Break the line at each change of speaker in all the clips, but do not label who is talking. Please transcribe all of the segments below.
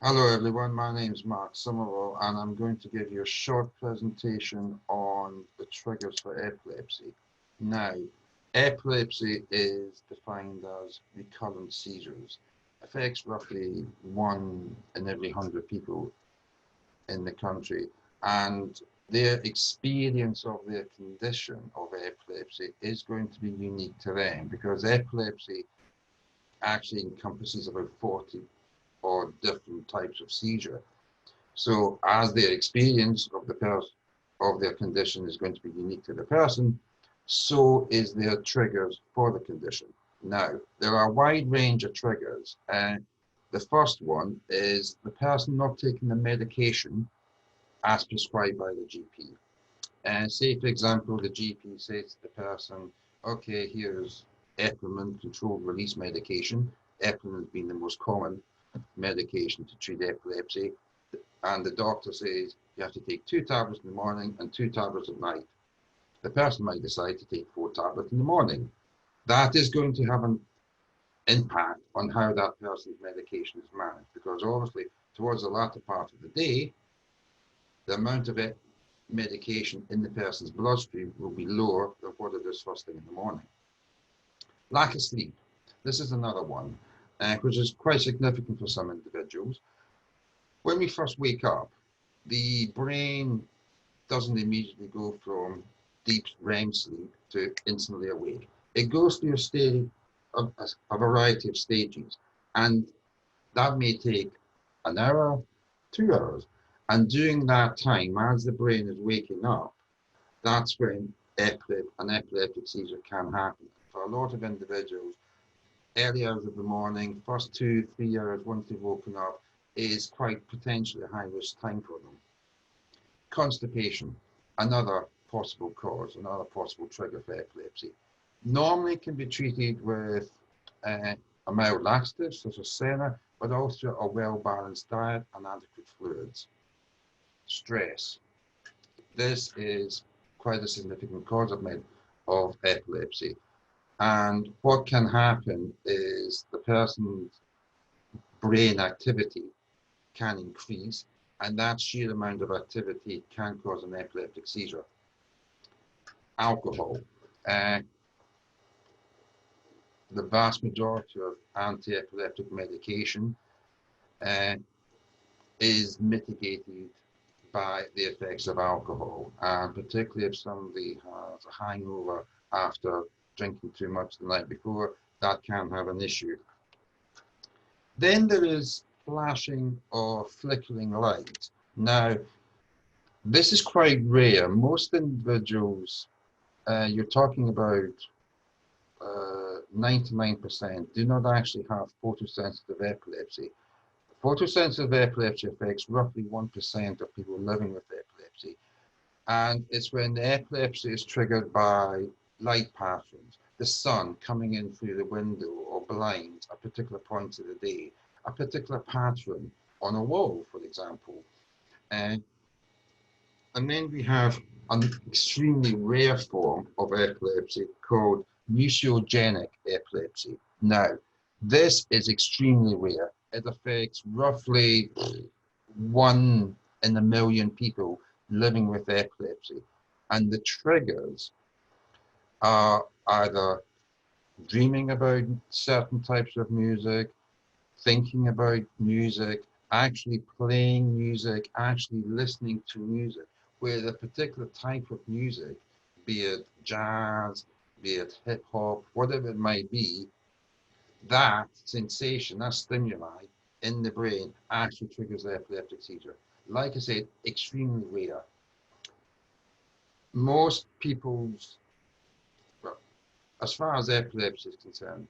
Hello everyone, my name is Mark Somerville and I'm going to give you a short presentation on the triggers for epilepsy. Now, epilepsy is defined as recurrent seizures. Affects roughly 1 in every 100 people in the country, and their experience of their condition of epilepsy is going to be unique to them because epilepsy actually encompasses about 40 or different types of seizure. So as their experience of the person of their condition is going to be unique to the person, so is their triggers for the condition. Now, there are a wide range of triggers. The first one is the person not taking the medication as prescribed by the GP. And say, for example, the GP says to the person, okay, here's Epinephrine controlled release medication. Epinephrine has been the most common medication to treat epilepsy, and the doctor says you have to take 2 tablets in the morning and 2 tablets at night. The person might decide to take 4 tablets in the morning. That is going to have an impact on how that person's medication is managed, because obviously towards the latter part of the day, the amount of medication in the person's bloodstream will be lower than what it is first thing in the morning. Lack of sleep. This is another one, which is quite significant for some individuals. When we first wake up, the brain doesn't immediately go from deep REM sleep to instantly awake. It goes through a variety of stages, and that may take an hour, 2 hours. And during that time, as the brain is waking up, that's when an epileptic seizure can happen. For a lot of individuals, early hours of the morning, first 2, 3 hours once they've woken up, is quite potentially a high risk time for them. Constipation, another possible cause, another possible trigger for epilepsy. Normally can be treated with a mild laxative such as senna, but also a well-balanced diet and adequate fluids. Stress. This is quite a significant cause of epilepsy. And what can happen is the person's brain activity can increase, and that sheer amount of activity can cause an epileptic seizure. Alcohol. Uh, the vast majority of anti-epileptic medication uh, is mitigated by the effects of alcohol, and particularly if somebody has a hangover after drinking too much the night before, that can have an issue. Then there is flashing or flickering light. Now, this is quite rare. Most individuals, you're talking about 99%, do not actually have photosensitive epilepsy. Photosensitive epilepsy affects roughly 1% of people living with epilepsy. And it's when the epilepsy is triggered by light patterns, the sun coming in through the window or blinds at particular points of the day, a particular pattern on a wall, for example. And And then we have an extremely rare form of epilepsy called mucogenic epilepsy. Now, this is extremely rare. It affects roughly 1 in a million people living with epilepsy. And the triggers are either dreaming about certain types of music, thinking about music, actually playing music, actually listening to music, where a particular type of music, be it jazz, be it hip hop, whatever it might be, that sensation, that stimuli in the brain actually triggers the epileptic seizure. Like I said, extremely rare. Most people's, well, as far as epilepsy is concerned,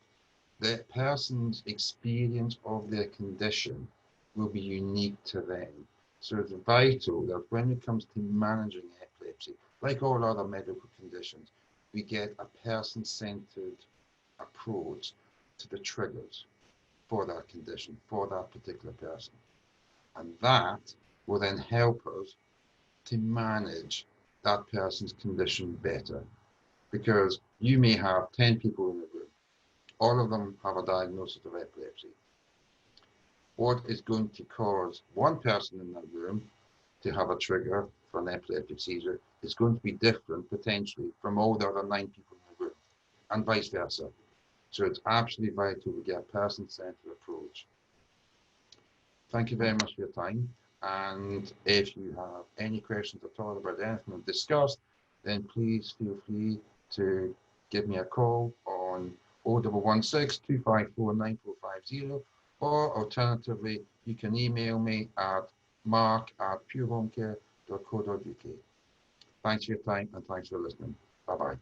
the person's experience of their condition will be unique to them. So it's vital that when it comes to managing epilepsy, like all other medical conditions, we get a person-centered approach to the triggers for that condition, for that particular person. And that will then help us to manage that person's condition better. Because you may have 10 people in the room, all of them have a diagnosis of epilepsy. what is going to cause one person in that room to have a trigger for an epileptic seizure is going to be different potentially from all the other 9 people in the room, and vice versa. So it's absolutely vital to get a person-centered approach. Thank you very much for your time. And if you have any questions at all about anything we've discussed, then please feel free to give me a call on 0116 254 9450, or alternatively, you can email me at mark@purehomecare.co.uk. Thanks for your time and thanks for listening. Bye-bye.